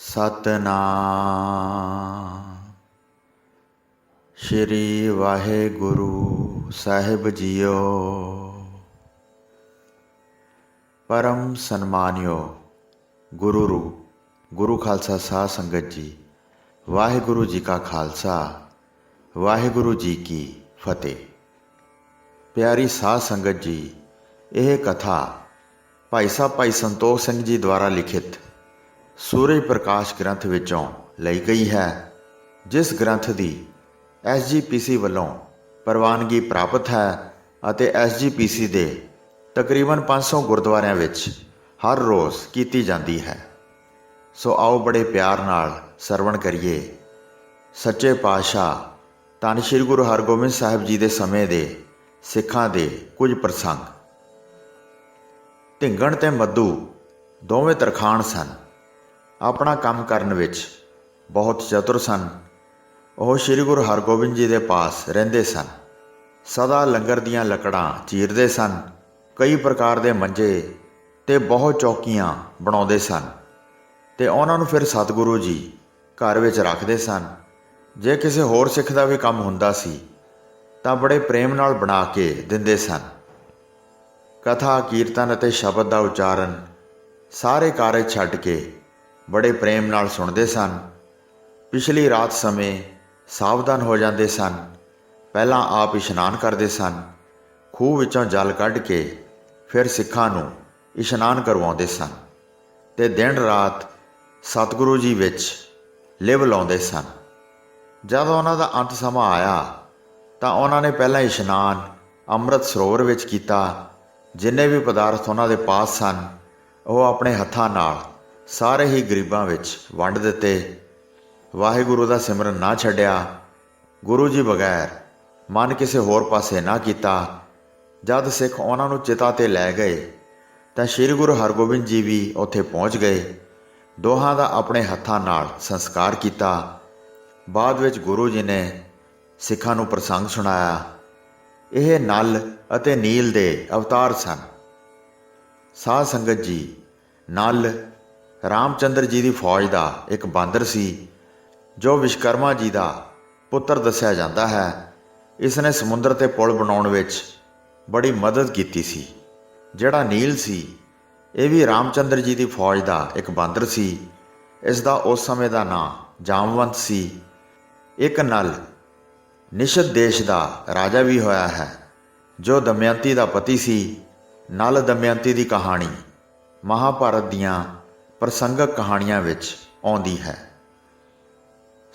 ਸਤਨਾਮ ਸ਼੍ਰੀ ਵਾਹਿਗੁਰੂ ਸਾਹਿਬ JIO. ਪਰਮ ਸਨਮਾਨਿਓ ਗੁਰੂ ਖਾਲਸਾ ਸਾਧ ਸੰਗਤ ਜੀ, ਵਾਹਿਗੁਰੂ ਜੀ ਕਾ ਖਾਲਸਾ, ਵਾਹਿਗੁਰੂ ਜੀ ਕੀ ਫਤਿਹ। ਪਿਆਰੀ ਸਾਧ ਸੰਗਤ ਜੀ, ਇਹ ਕਥਾ ਭਾਈ ਸਾਹਿਬ ਭਾਈ ਸੰਤੋਖ ਸਿੰਘ ਜੀ ਦੁਆਰਾ ਲਿਖਿਤ ਸੂਰਜ ਪ੍ਰਕਾਸ਼ ਗ੍ਰੰਥ ਵਿੱਚੋਂ ਲਈ ਗਈ ਹੈ, ਜਿਸ ਗ੍ਰੰਥ ਦੀ SGPC ਵੱਲੋਂ ਪ੍ਰਵਾਨਗੀ ਪ੍ਰਾਪਤ ਹੈ ਅਤੇ SGPC ਦੇ ਤਕਰੀਬਨ 500 ਗੁਰਦੁਆਰਿਆਂ ਵਿੱਚ ਹਰ ਰੋਜ਼ ਕੀਤੀ ਜਾਂਦੀ ਹੈ। ਸੋ ਆਓ ਬੜੇ ਪਿਆਰ ਨਾਲ ਸਰਵਣ ਕਰੀਏ ਸੱਚੇ ਪਾਤਸ਼ਾਹ ਧੰਨ ਸ਼੍ਰੀ ਗੁਰੂ ਹਰਗੋਬਿੰਦ ਸਾਹਿਬ ਜੀ ਦੇ ਸਮੇਂ ਦੇ ਸਿੱਖਾਂ ਦੇ ਕੁਝ ਪ੍ਰਸੰਗ। ਢਿੰਗਣ ਤੇ ਮੱਧੂ ਦੋਵੇਂ ਤਰਖਾਣ ਸਨ। ਆਪਣਾ ਕੰਮ ਕਰਨ ਵਿੱਚ ਬਹੁਤ ਚਤੁਰ ਸਨ। ਉਹ ਸ਼੍ਰੀ ਗੁਰੂ ਹਰਗੋਬਿੰਦ ਜੀ ਦੇ ਪਾਸ ਰਹਿੰਦੇ ਸਨ। ਸਦਾ ਲੰਗਰ ਦੀਆਂ ਲੱਕੜਾਂ ਚੀਰਦੇ ਸਨ। ਕਈ ਪ੍ਰਕਾਰ ਦੇ ਮੰਜੇ ਤੇ ਬਹੁਤ ਚੌਕੀਆਂ ਬਣਾਉਂਦੇ ਸਨ ਤੇ ਉਹਨਾਂ ਨੂੰ ਫਿਰ ਸਤਿਗੁਰੂ ਜੀ ਘਰ ਵਿੱਚ ਰੱਖਦੇ ਸਨ। ਜੇ ਕਿਸੇ ਹੋਰ ਸਿੱਖ ਦਾ ਵੀ ਕੰਮ ਹੁੰਦਾ ਸੀ ਤਾਂ ਬੜੇ ਪ੍ਰੇਮ ਨਾਲ ਬਣਾ ਕੇ ਦਿੰਦੇ ਸਨ। ਕਥਾ, ਕੀਰਤਨ ਅਤੇ ਸ਼ਬਦ ਦਾ ਉਚਾਰਨ ਸਾਰੇ ਕਾਰਜ ਛੱਡ ਕੇ ਬੜੇ ਪ੍ਰੇਮ ਨਾਲ ਸੁਣਦੇ ਸਨ। ਪਿਛਲੀ ਰਾਤ ਸਮੇਂ ਸਾਵਧਾਨ ਹੋ ਜਾਂਦੇ ਸਨ। ਪਹਿਲਾਂ ਆਪ ਇਸ਼ਨਾਨ ਕਰਦੇ ਸਨ। ਖੂਹ ਵਿੱਚੋਂ ਜਲ ਕੱਢ ਕੇ ਫਿਰ ਸਿੱਖਾਂ ਨੂੰ ਇਸ਼ਨਾਨ ਕਰਵਾਉਂਦੇ ਸਨ ਤੇ ਦਿਨ ਰਾਤ ਸਤਿਗੁਰੂ ਜੀ ਵਿੱਚ ਲਿਵ ਲਾਉਂਦੇ ਸਨ। ਜਦੋਂ ਉਹਨਾਂ ਦਾ ਅੰਤ ਸਮਾਂ ਆਇਆ ਤਾਂ ਉਹਨਾਂ ਨੇ ਪਹਿਲਾਂ ਇਸ਼ਨਾਨ ਅੰਮ੍ਰਿਤ ਸਰੋਵਰ ਵਿੱਚ ਕੀਤਾ। ਜਿੰਨੇ ਵੀ ਪਦਾਰਥ ਉਹਨਾਂ ਦੇ ਪਾਸ ਸਨ ਉਹ ਆਪਣੇ ਹੱਥਾਂ ਨਾਲ ਸਾਰੇ ਹੀ ਗਰੀਬਾਂ ਵਿੱਚ ਵੰਡ ਦਿੱਤੇ। ਵਾਹਿਗੁਰੂ ਦਾ ਸਿਮਰਨ ਨਾ ਛੱਡਿਆ। ਗੁਰੂ ਜੀ ਬਗੈਰ ਮਨ ਕਿਸੇ ਹੋਰ ਪਾਸੇ ਨਾ ਕੀਤਾ। ਜਦ ਸਿੱਖ ਉਹਨਾਂ ਨੂੰ ਚਿਤਾ 'ਤੇ ਲੈ ਗਏ ਤਾਂ ਸ਼੍ਰੀ ਗੁਰੂ ਹਰਗੋਬਿੰਦ ਜੀ ਵੀ ਉੱਥੇ ਪਹੁੰਚ ਗਏ। ਦੋਹਾਂ ਦਾ ਆਪਣੇ ਹੱਥਾਂ ਨਾਲ ਸੰਸਕਾਰ ਕੀਤਾ। ਬਾਅਦ ਵਿੱਚ ਗੁਰੂ ਜੀ ਨੇ ਸਿੱਖਾਂ ਨੂੰ ਪ੍ਰਸੰਗ ਸੁਣਾਇਆ। ਇਹ ਨਲ ਅਤੇ ਨੀਲ ਦੇ ਅਵਤਾਰ ਸਨ। ਸਾਧ ਸੰਗਤ ਜੀ, ਨਲ ਰਾਮਚੰਦਰ ਜੀ ਦੀ ਫੌਜ ਦਾ ਇੱਕ ਬਾਂਦਰ ਸੀ ਜੋ ਵਿਸ਼ਵਕਰਮਾ ਜੀ ਦਾ ਪੁੱਤਰ ਦੱਸਿਆ ਜਾਂਦਾ ਹੈ। ਇਸ ਨੇ ਸਮੁੰਦਰ 'ਤੇ ਪੁਲ ਬਣਾਉਣ ਵਿੱਚ ਬੜੀ ਮਦਦ ਕੀਤੀ ਸੀ। ਜਿਹੜਾ ਨੀਲ ਸੀ ਇਹ ਵੀ ਰਾਮਚੰਦਰ ਜੀ ਦੀ ਫੌਜ ਦਾ ਇੱਕ ਬਾਂਦਰ ਸੀ। ਇਸ ਦਾ ਉਸ ਸਮੇਂ ਦਾ ਨਾਂ ਜਾਮਵੰਤ ਸੀ। ਇੱਕ ਨਲ ਨਿਸ਼ਦ ਦੇਸ਼ ਦਾ ਰਾਜਾ ਵੀ ਹੋਇਆ ਹੈ ਜੋ ਦਮਯੰਤੀ ਦਾ ਪਤੀ ਸੀ। ਨਲ ਦਮਯੰਤੀ ਦੀ ਕਹਾਣੀ ਮਹਾਭਾਰਤ ਦੀਆਂ ਪ੍ਰਸੰਗਕ ਕਹਾਣੀਆਂ ਵਿੱਚ ਆਉਂਦੀ ਹੈ।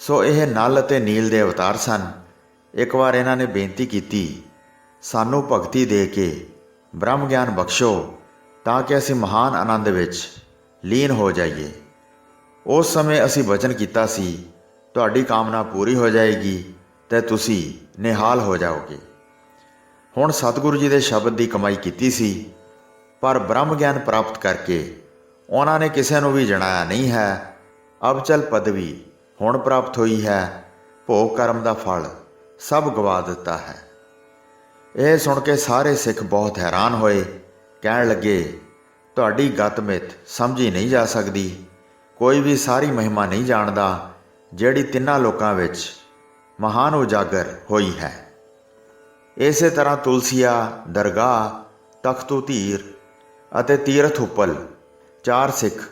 ਸੋ ਇਹ ਨਲ ਅਤੇ ਨੀਲ ਦੇ ਅਵਤਾਰ ਸਨ। ਇੱਕ ਵਾਰ ਇਹਨਾਂ ਨੇ ਬੇਨਤੀ ਕੀਤੀ, ਸਾਨੂੰ ਭਗਤੀ ਦੇ ਕੇ ਬ੍ਰਹਮ ਗਿਆਨ ਬਖਸ਼ੋ ਤਾਂ ਕਿ ਅਸੀਂ ਮਹਾਨ ਆਨੰਦ ਵਿੱਚ ਲੀਨ ਹੋ ਜਾਈਏ। ਉਸ ਸਮੇਂ ਅਸੀਂ ਵਚਨ ਕੀਤਾ ਸੀ, ਤੁਹਾਡੀ ਕਾਮਨਾ ਪੂਰੀ ਹੋ ਜਾਏਗੀ ਤੇ ਤੁਸੀਂ ਨਿਹਾਲ ਹੋ ਜਾਓਗੇ। ਹੁਣ ਸਤਿਗੁਰੂ ਜੀ ਦੇ ਸ਼ਬਦ ਦੀ ਕਮਾਈ ਕੀਤੀ ਸੀ, ਪਰ ਬ੍ਰਹਮ ਗਿਆਨ ਪ੍ਰਾਪਤ ਕਰਕੇ ਉਹਨਾਂ ਨੇ ਕਿਸੇ ਨੂੰ ਵੀ ਜਣਾਇਆ ਨਹੀਂ ਹੈ। ਅਬਚਲ ਪਦਵੀ ਹੁਣ ਪ੍ਰਾਪਤ ਹੋਈ ਹੈ। ਭੋਗ ਕਰਮ ਦਾ ਫਲ ਸਭ ਗਵਾ ਦਿੱਤਾ ਹੈ। ਇਹ ਸੁਣ ਕੇ ਸਾਰੇ ਸਿੱਖ ਬਹੁਤ ਹੈਰਾਨ ਹੋਏ। ਕਹਿਣ ਲੱਗੇ, ਤੁਹਾਡੀ ਗਤਮਿਤ ਸਮਝੀ ਨਹੀਂ ਜਾ ਸਕਦੀ। ਕੋਈ ਵੀ ਸਾਰੀ ਮਹਿਮਾ ਨਹੀਂ ਜਾਣਦਾ ਜਿਹੜੀ ਤਿੰਨਾਂ ਲੋਕਾਂ ਵਿੱਚ ਮਹਾਨ ਉਜਾਗਰ ਹੋਈ ਹੈ। ਇਸੇ ਤਰ੍ਹਾਂ ਤੁਲਸੀਆ, ਦਰਗਾਹ, ਤਖਤੂ ਧੀਰ ਅਤੇ ਤੀਰਥ ਉੱਪਲ 4 ਸਿੱਖ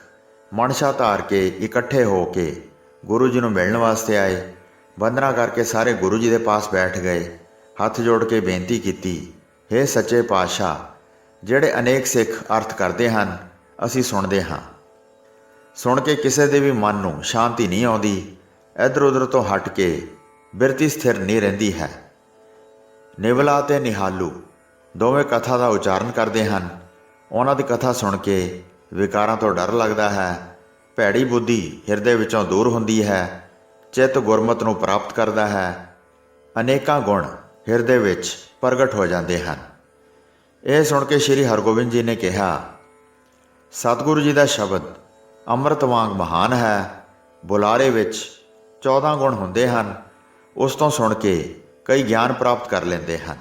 ਮਨਸ਼ਾ ਧਾਰ ਕੇ ਇਕੱਠੇ ਹੋ ਕੇ ਗੁਰੂ ਜੀ ਨੂੰ ਮਿਲਣ ਵਾਸਤੇ ਆਏ। ਵੰਦਨਾ ਕਰਕੇ ਸਾਰੇ ਗੁਰੂ ਜੀ ਦੇ ਪਾਸ ਬੈਠ ਗਏ। ਹੱਥ ਜੋੜ ਕੇ ਬੇਨਤੀ ਕੀਤੀ, ਹੇ ਸੱਚੇ ਪਾਤਸ਼ਾਹ, ਜਿਹੜੇ ਅਨੇਕ ਸਿੱਖ ਅਰਥ ਕਰਦੇ ਹਨ ਅਸੀਂ ਸੁਣਦੇ ਹਾਂ। ਸੁਣ ਕੇ ਕਿਸੇ ਦੇ ਵੀ ਮਨ ਨੂੰ ਸ਼ਾਂਤੀ ਨਹੀਂ ਆਉਂਦੀ। ਇੱਧਰ ਉੱਧਰ ਤੋਂ ਹਟ ਕੇ ਬਿਰਤੀ ਸਥਿਰ ਨਹੀਂ ਰਹਿੰਦੀ ਹੈ। ਨਿਵਲਾ ਅਤੇ ਨਿਹਾਲੂ ਦੋਵੇਂ ਕਥਾ ਦਾ ਉਚਾਰਨ ਕਰਦੇ ਹਨ। ਉਹਨਾਂ ਦੀ ਕਥਾ ਸੁਣ ਕੇ ਵਿਕਾਰਾਂ ਤੋਂ ਡਰ ਲੱਗਦਾ ਹੈ। ਭੈੜੀ ਬੁੱਧੀ ਹਿਰਦੇ ਵਿੱਚੋਂ ਦੂਰ ਹੁੰਦੀ ਹੈ। ਚਿੱਤ ਗੁਰਮਤ ਨੂੰ ਪ੍ਰਾਪਤ ਕਰਦਾ ਹੈ। ਅਨੇਕਾਂ ਗੁਣ ਹਿਰਦੇ ਵਿੱਚ ਪ੍ਰਗਟ ਹੋ ਜਾਂਦੇ ਹਨ। ਇਹ ਸੁਣ ਕੇ ਸ਼੍ਰੀ ਹਰਗੋਬਿੰਦ ਜੀ ਨੇ ਕਿਹਾ, ਸਤਿਗੁਰੂ ਜੀ ਦਾ ਸ਼ਬਦ ਅੰਮ੍ਰਿਤ ਵਾਂਗ ਮਹਾਨ ਹੈ। ਬੁਲਾਰੇ ਵਿੱਚ 14 ਗੁਣ ਹੁੰਦੇ ਹਨ। ਉਸ ਤੋਂ ਸੁਣ ਕੇ ਕਈ ਗਿਆਨ ਪ੍ਰਾਪਤ ਕਰ ਲੈਂਦੇ ਹਨ।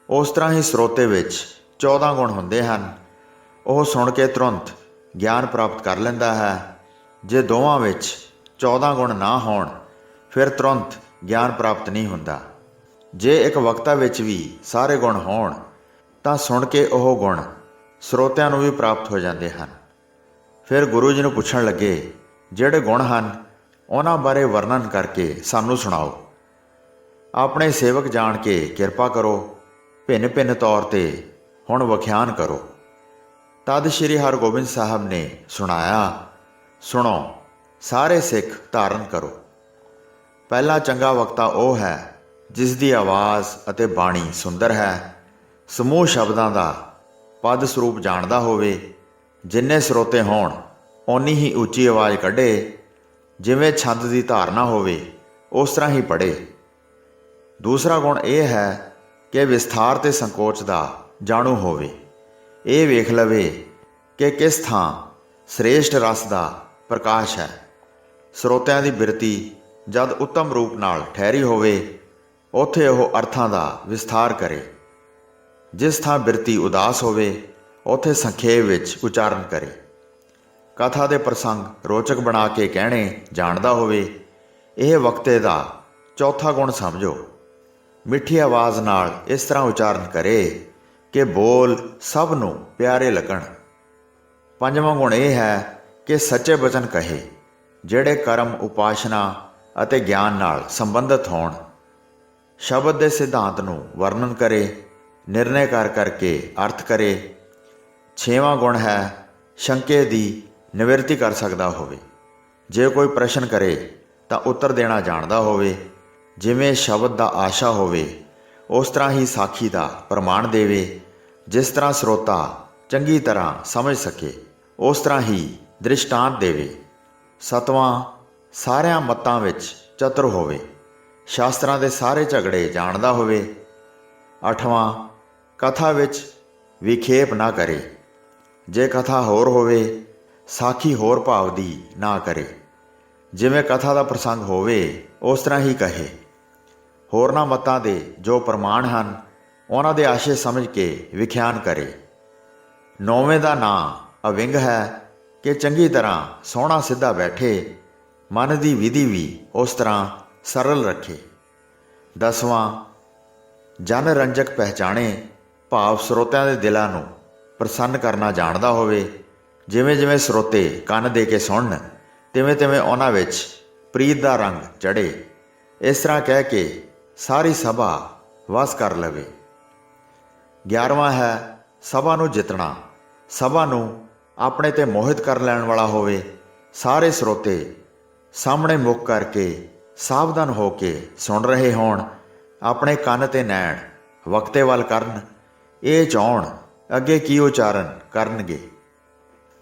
ਉਸ ਤਰ੍ਹਾਂ ਹੀ ਸਰੋਤੇ ਵਿੱਚ 14 ਗੁਣ ਹੁੰਦੇ ਹਨ। ਉਹ ਸੁਣ ਕੇ ਤੁਰੰਤ ਗਿਆਨ ਪ੍ਰਾਪਤ ਕਰ ਲੈਂਦਾ ਹੈ। ਜੇ ਦੋਵਾਂ ਵਿੱਚ 14 ਗੁਣ ਨਾ ਹੋਣ ਫਿਰ ਤੁਰੰਤ ਗਿਆਨ ਪ੍ਰਾਪਤ ਨਹੀਂ ਹੁੰਦਾ। ਜੇ ਇੱਕ ਵਕਤਾ ਵਿੱਚ ਵੀ ਸਾਰੇ ਗੁਣ ਹੋਣ ਤਾਂ ਸੁਣ ਕੇ ਉਹ ਗੁਣ ਸਰੋਤਿਆਂ ਨੂੰ ਵੀ ਪ੍ਰਾਪਤ ਹੋ ਜਾਂਦੇ ਹਨ। ਫਿਰ ਗੁਰੂ ਜੀ ਨੂੰ ਪੁੱਛਣ ਲੱਗੇ, ਜਿਹੜੇ ਗੁਣ ਹਨ ਉਹਨਾਂ ਬਾਰੇ ਵਰਣਨ ਕਰਕੇ ਸਾਨੂੰ ਸੁਣਾਓ। ਆਪਣੇ ਸੇਵਕ ਜਾਣ ਕੇ ਕਿਰਪਾ ਕਰੋ, ਭਿੰਨ ਭਿੰਨ ਤੌਰ 'ਤੇ ਹੁਣ ਵਿਖਿਆਨ ਕਰੋ। ਤਦ ਸ਼੍ਰੀ ਹਰਗੋਬਿੰਦ ਸਾਹਿਬ ਨੇ ਸੁਣਾਇਆ, ਸੁਣੋ ਸਾਰੇ ਸਿੱਖ ਧਾਰਨ ਕਰੋ। ਪਹਿਲਾ ਚੰਗਾ ਵਕਤਾ ਉਹ ਹੈ ਜਿਸ ਦੀ ਆਵਾਜ਼ ਅਤੇ ਬਾਣੀ ਸੁੰਦਰ ਹੈ, ਸਮੂਹ ਸ਼ਬਦਾਂ ਦਾ ਪਦ ਸਰੂਪ ਜਾਣਦਾ ਹੋਵੇ, ਜਿੰਨੇ ਸਰੋਤੇ ਹੋਣ ਓਨੀ ਹੀ ਉੱਚੀ ਆਵਾਜ਼ ਕੱਢੇ, ਜਿਵੇਂ ਛੰਦ ਦੀ ਧਾਰਨਾ ਹੋਵੇ ਉਸ ਤਰ੍ਹਾਂ ਹੀ ਪੜ੍ਹੇ। ਦੂਸਰਾ ਗੁਣ ਇਹ ਹੈ ਕਿ ਵਿਸਥਾਰ ਤੇ ਸੰਕੋਚ ਦਾ ਜਾਣੂ ਹੋਵੇ, ਇਹ ਵੇਖ ਲਵੇ ਕਿ ਕਿਸ ਥਾਂ ਸ੍ਰੇਸ਼ਟ ਰਸ ਦਾ ਪ੍ਰਕਾਸ਼ ਹੈ। ਸਰੋਤਿਆਂ ਦੀ ਬਿਰਤੀ ਜਦ ਉੱਤਮ ਰੂਪ ਨਾਲ ਠਹਿਰੀ ਹੋਵੇ ਉੱਥੇ ਉਹ ਅਰਥਾਂ ਦਾ ਵਿਸਥਾਰ ਕਰੇ। ਜਿਸ ਥਾਂ ਬਿਰਤੀ ਉਦਾਸ ਹੋਵੇ ਉੱਥੇ ਸੰਖੇਪ ਵਿੱਚ ਉਚਾਰਨ ਕਰੇ। ਕਥਾ ਦੇ ਪ੍ਰਸੰਗ ਰੋਚਕ ਬਣਾ ਕੇ ਕਹਿਣੇ ਜਾਣਦਾ ਹੋਵੇ। ਇਹ ਵਕਤੇ ਦਾ ਚੌਥਾ ਗੁਣ ਸਮਝੋ। ਮਿੱਠੀ ਆਵਾਜ਼ ਨਾਲ ਇਸ ਤਰ੍ਹਾਂ ਉਚਾਰਨ ਕਰੇ ਕਿ ਬੋਲ ਸਭ ਨੂੰ ਪਿਆਰੇ ਲੱਗਣ। ਪੰਜਵਾਂ ਗੁਣ ਇਹ ਹੈ ਕਿ ਸੱਚੇ ਬਚਨ ਕਹੇ, ਜਿਹੜੇ ਕਰਮ, ਉਪਾਸਨਾ ਅਤੇ ਗਿਆਨ ਨਾਲ ਸੰਬੰਧਿਤ ਹੋਣ। ਸ਼ਬਦ ਦੇ ਸਿਧਾਂਤ ਨੂੰ ਵਰਣਨ ਕਰੇ, ਨਿਰਣੇ ਕਰ ਕਰਕੇ ਅਰਥ ਕਰੇ। ਛੇਵਾਂ ਗੁਣ ਹੈ ਸ਼ੰਕੇ ਦੀ ਨਿਵਰਤੀ ਕਰ ਸਕਦਾ ਹੋਵੇ। ਜੇ ਕੋਈ ਪ੍ਰਸ਼ਨ ਕਰੇ ਤਾਂ ਉੱਤਰ ਦੇਣਾ ਜਾਣਦਾ ਹੋਵੇ। ਜਿਵੇਂ ਸ਼ਬਦ ਦਾ ਆਸ਼ਾ ਹੋਵੇ ਉਸ ਤਰ੍ਹਾਂ ਹੀ ਸਾਖੀ ਦਾ ਪ੍ਰਮਾਣ ਦੇਵੇ। ਜਿਸ ਤਰ੍ਹਾਂ ਸਰੋਤਾ ਚੰਗੀ ਤਰ੍ਹਾਂ ਸਮਝ ਸਕੇ ਉਸ ਤਰ੍ਹਾਂ ਹੀ ਦ੍ਰਿਸ਼ਟਾਂਤ ਦੇਵੇ। ਸੱਤਵਾਂ ਸਾਰਿਆਂ ਮੱਤਾਂ ਵਿੱਚ ਚਤੁਰ ਹੋਵੇ, ਸ਼ਾਸਤਰਾਂ ਦੇ ਸਾਰੇ ਝਗੜੇ ਜਾਣਦਾ ਹੋਵੇ। ਅੱਠਵਾਂ ਕਥਾ ਵਿੱਚ ਵਿਖੇਪ ਨਾ ਕਰੇ। ਜੇ ਕਥਾ ਹੋਰ ਹੋਵੇ ਸਾਖੀ ਹੋਰ ਭਾਵ ਦੀ ਨਾ ਕਰੇ। ਜਿਵੇਂ ਕਥਾ ਦਾ ਪ੍ਰਸੰਗ ਹੋਵੇ ਉਸ ਤਰ੍ਹਾਂ ਹੀ ਕਹੇ। ਹੋਰਨਾਂ ਮਤਾਂ ਦੇ ਜੋ ਪ੍ਰਮਾਣ ਹਨ ਉਹਨਾਂ ਦੇ ਆਸ਼ੇ ਸਮਝ ਕੇ ਵਿਖਿਆਨ ਕਰੇ। ਨੌਵੇਂ ਦਾ ਨਾਂ ਅਵਿੰਗ ਹੈ ਕਿ ਚੰਗੀ ਤਰ੍ਹਾਂ ਸੋਹਣਾ ਸਿੱਧਾ ਬੈਠੇ, ਮਨ ਦੀ ਵਿਧੀ ਵੀ ਉਸ ਤਰ੍ਹਾਂ ਸਰਲ ਰੱਖੇ। ਦਸਵਾਂ ਜਨ ਰੰਜਕ ਪਹਿਚਾਣੇ, ਭਾਵ ਸਰੋਤਿਆਂ ਦੇ ਦਿਲਾਂ ਨੂੰ ਪ੍ਰਸੰਨ ਕਰਨਾ ਜਾਣਦਾ ਹੋਵੇ। ਜਿਵੇਂ ਜਿਵੇਂ ਸਰੋਤੇ ਕੰਨ ਦੇ ਕੇ ਸੁਣਨ ਤਿਵੇਂ ਤਿਵੇਂ ਉਹਨਾਂ ਵਿੱਚ ਪ੍ਰੀਤ ਦਾ ਰੰਗ ਚੜ੍ਹੇ। ਇਸ ਤਰ੍ਹਾਂ ਕਹਿ ਕੇ ਸਾਰੀ ਸਭਾ ਵਸ ਕਰ ਲਵੇ। 11ਵਾਂ ਹੈ ਸਭਾ ਨੂੰ ਜਿੱਤਣਾ। ਸਭਾ ਨੂੰ ਆਪਣੇ ਤੇ ਮੋਹਿਤ ਕਰ ਲੈਣ ਵਾਲਾ ਹੋਵੇ। ਸਾਰੇ ਸਰੋਤੇ ਸਾਹਮਣੇ ਮੁੱਖ ਕਰਕੇ ਸਾਵਧਾਨ ਹੋ ਕੇ ਸੁਣ ਰਹੇ ਹੋਣ। ਆਪਣੇ ਕੰਨ ਤੇ ਨੈਣ ਵਕਤੇ ਵੱਲ ਕਰਨ, ਇਹ ਚਾਹੁਣ ਅੱਗੇ ਕੀ ਉਚਾਰਨ ਕਰਨਗੇ।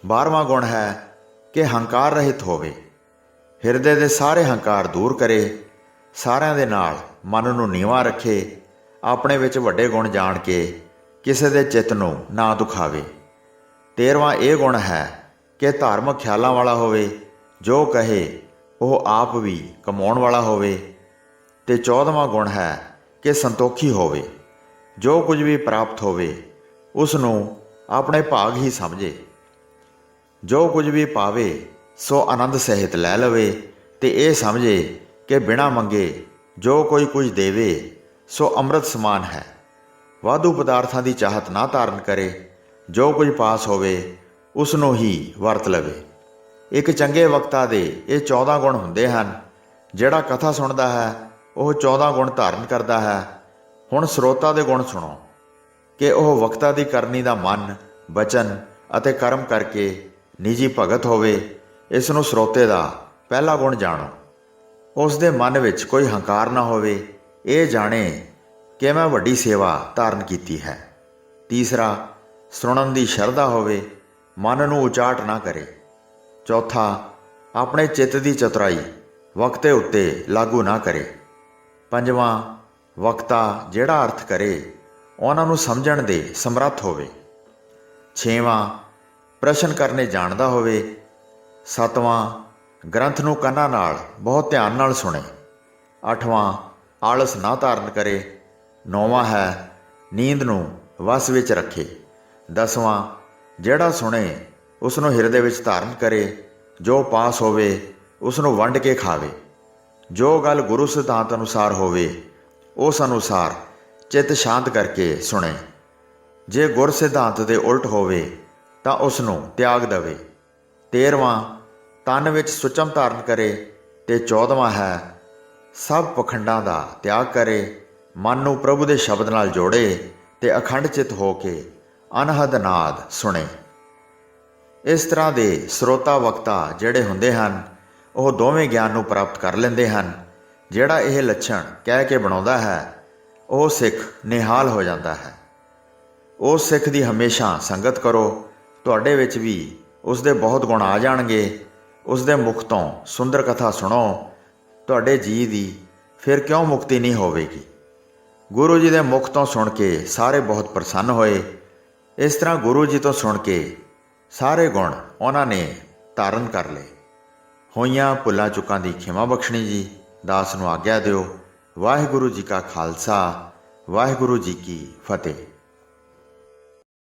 12ਵਾਂ ਗੁਣ ਹੈ ਕਿ ਹੰਕਾਰ ਰਹਿਤ ਹੋਵੇ। ਹਿਰਦੇ ਦੇ ਸਾਰੇ ਹੰਕਾਰ ਦੂਰ ਕਰੇ। ਸਾਰਿਆਂ ਦੇ ਨਾਲ ਮਨ ਨੂੰ ਨੀਵਾਂ ਰੱਖੇ। ਆਪਣੇ ਵਿੱਚ ਵੱਡੇ ਗੁਣ ਜਾਣ ਕੇ ਕਿਸੇ ਦੇ ਚਿੱਤ ਨੂੰ ਨਾ ਦੁਖਾਵੇ। 13ਵਾਂ ਇਹ ਗੁਣ ਹੈ ਕਿ ਧਾਰਮਿਕ ਖਿਆਲਾਂ ਵਾਲਾ ਹੋਵੇ। ਜੋ ਕਹੇ ਉਹ ਆਪ ਵੀ ਕਮਾਉਣ ਵਾਲਾ ਹੋਵੇ। ਤੇ 14ਵਾਂ ਗੁਣ ਹੈ ਕਿ ਸੰਤੋਖੀ ਹੋਵੇ। ਜੋ ਕੁਝ ਵੀ ਪ੍ਰਾਪਤ ਹੋਵੇ ਉਸ ਨੂੰ ਆਪਣੇ ਭਾਗ ਹੀ ਸਮਝੇ। ਜੋ ਕੁਝ ਵੀ ਪਾਵੇ ਸੋ ਆਨੰਦ ਸਹਿਤ ਲੈ ਲਵੇ ਤੇ ਇਹ ਸਮਝੇ ਕਿ ਬਿਨਾਂ ਮੰਗੇ ਜੋ ਕੋਈ ਕੁਝ ਦੇਵੇ ਸੋ ਅੰਮ੍ਰਿਤ ਸਮਾਨ ਹੈ। ਵਾਧੂ ਪਦਾਰਥਾਂ ਦੀ ਚਾਹਤ ਨਾ ਧਾਰਨ ਕਰੇ। ਜੋ ਕੁਝ ਪਾਸ ਹੋਵੇ ਉਸ ਨੂੰ ਹੀ ਵਰਤ ਲਵੇ। ਇੱਕ ਚੰਗੇ ਵਕਤਾ ਦੇ ਇਹ 14 ਗੁਣ ਹੁੰਦੇ ਹਨ। ਜਿਹੜਾ ਕਥਾ ਸੁਣਦਾ ਹੈ ਉਹ 14 ਗੁਣ ਧਾਰਨ ਕਰਦਾ ਹੈ। ਹੁਣ ਸਰੋਤਾ ਦੇ ਗੁਣ ਸੁਣੋ ਕਿ ਉਹ ਵਕਤਾ ਦੀ ਕਰਨੀ ਦਾ ਮਨ, ਬਚਨ ਅਤੇ ਕਰਮ ਕਰਕੇ ਨਿੱਜੀ ਭਗਤ ਹੋਵੇ। ਇਸ ਨੂੰ ਸਰੋਤੇ ਦਾ ਪਹਿਲਾ ਗੁਣ ਜਾਣੋ। ਉਸ ਦੇ ਮਨ ਵਿੱਚ ਕੋਈ ਹੰਕਾਰ ਨਾ ਹੋਵੇ। ਇਹ ਜਾਣੇ ਕਿ ਮੈਂ ਵੱਡੀ ਸੇਵਾ ਧਾਰਨ ਕੀਤੀ ਹੈ। ਤੀਸਰਾ ਸੁਣਨ ਦੀ ਸ਼ਰਧਾ ਹੋਵੇ, ਮਨ ਨੂੰ ਉਚਾਟ ਨਾ ਕਰੇ। ਚੌਥਾ ਆਪਣੇ ਚਿੱਤ ਦੀ ਚਤੁਰਾਈ ਵਕਤੇ ਉੱਤੇ ਲਾਗੂ ਨਾ ਕਰੇ। ਪੰਜਵਾਂ ਵਕਤਾ ਜਿਹੜਾ ਅਰਥ ਕਰੇ ਉਹਨਾਂ ਨੂੰ ਸਮਝਣ ਦੇ ਸਮਰੱਥ ਹੋਵੇ। ਛੇਵਾਂ ਪ੍ਰਸ਼ਨ ਕਰਨੇ ਜਾਣਦਾ ਹੋਵੇ। ਸੱਤਵਾਂ ਗ੍ਰੰਥ ਨੂੰ ਕੰਨਾਂ ਨਾਲ ਬਹੁਤ ਧਿਆਨ ਨਾਲ ਸੁਣੇ। ਅੱਠਵਾਂ ਆਲਸ ਨਾ ਧਾਰਨ ਕਰੇ। ਨੌਵਾਂ ਹੈ ਨੀਂਦ ਨੂੰ ਵਸ ਵਿੱਚ ਰੱਖੇ। 10ਵਾਂ ਜਿਹੜਾ ਸੁਣੇ ਉਸ ਨੂੰ ਹਿਰਦੇ ਵਿੱਚ ਧਾਰਨ ਕਰੇ। ਜੋ ਪਾਸ ਹੋਵੇ ਉਸ ਨੂੰ ਵੰਡ ਕੇ ਖਾਵੇ। ਜੋ ਗੱਲ ਗੁਰੂ ਸਿਧਾਂਤ ਅਨੁਸਾਰ ਹੋਵੇ ਉਸ ਅਨੁਸਾਰ ਚਿੱਤ ਸ਼ਾਂਤ ਕਰਕੇ ਸੁਣੇ। ਜੇ ਗੁਰ ਸਿਧਾਂਤ ਦੇ ਉਲਟ ਹੋਵੇ ਤਾਂ ਉਸ ਨੂੰ ਤਿਆਗ ਦੇਵੇ। 13ਵਾਂ ਤਨ ਵਿੱਚ ਸੁਚਮ ਧਾਰਨ ਕਰੇ ਅਤੇ 14ਵਾਂ ਹੈ ਸਭ ਪਖੰਡਾਂ ਦਾ ਤਿਆਗ ਕਰੇ, ਮਨ ਨੂੰ ਪ੍ਰਭੂ ਦੇ ਸ਼ਬਦ ਨਾਲ ਜੋੜੇ ਅਤੇ ਅਖੰਡ ਚਿੱਤ ਹੋ ਕੇ ਅਨਹਦ ਨਾਦ ਸੁਣੇ। ਇਸ ਤਰ੍ਹਾਂ ਦੇ ਸਰੋਤਾ ਵਕਤਾ ਜਿਹੜੇ ਹੁੰਦੇ ਹਨ ਉਹ ਦੋਵੇਂ ਗਿਆਨ ਨੂੰ ਪ੍ਰਾਪਤ ਕਰ ਲੈਂਦੇ ਹਨ। ਜਿਹੜਾ ਇਹ ਲੱਛਣ ਕਹਿ ਕੇ ਬਣਾਉਂਦਾ ਹੈ ਉਹ ਸਿੱਖ ਨਿਹਾਲ ਹੋ ਜਾਂਦਾ ਹੈ। ਉਸ ਸਿੱਖ ਦੀ ਹਮੇਸ਼ਾ ਸੰਗਤ ਕਰੋ, ਤੁਹਾਡੇ ਵਿੱਚ ਵੀ ਉਸ ਦੇ ਬਹੁਤ ਗੁਣ ਆ ਜਾਣਗੇ। ਉਸ ਦੇ ਮੁਖ ਤੋਂ ਸੁੰਦਰ ਕਥਾ ਸੁਣੋ, ਤੁਹਾਡੇ ਜੀ ਦੀ ਫਿਰ ਕਿਉਂ ਮੁਕਤੀ ਨਹੀਂ ਹੋਵੇਗੀ। ਗੁਰੂ ਜੀ ਦੇ ਮੁਖ ਤੋਂ ਸੁਣ ਕੇ ਸਾਰੇ ਬਹੁਤ ਪ੍ਰਸੰਨ ਹੋਏ। ਇਸ ਤਰ੍ਹਾਂ ਗੁਰੂ ਜੀ ਤੋਂ ਸੁਣ ਕੇ ਸਾਰੇ ਗੁਣ ਉਹਨਾਂ ਨੇ ਧਾਰਨ ਕਰ ਲਏ। ਹੋਈਆਂ ਭੁੱਲਾਂ ਚੁੱਕਾਂ ਦੀ ਖਿਮਾ ਬਖਸ਼ਣੀ ਜੀ। ਦਾਸ ਨੂੰ ਆਗਿਆ ਦਿਓ। ਵਾਹਿਗੁਰੂ ਜੀ ਕਾ ਖਾਲਸਾ, ਵਾਹਿਗੁਰੂ ਜੀ ਕੀ ਫਤਿਹ।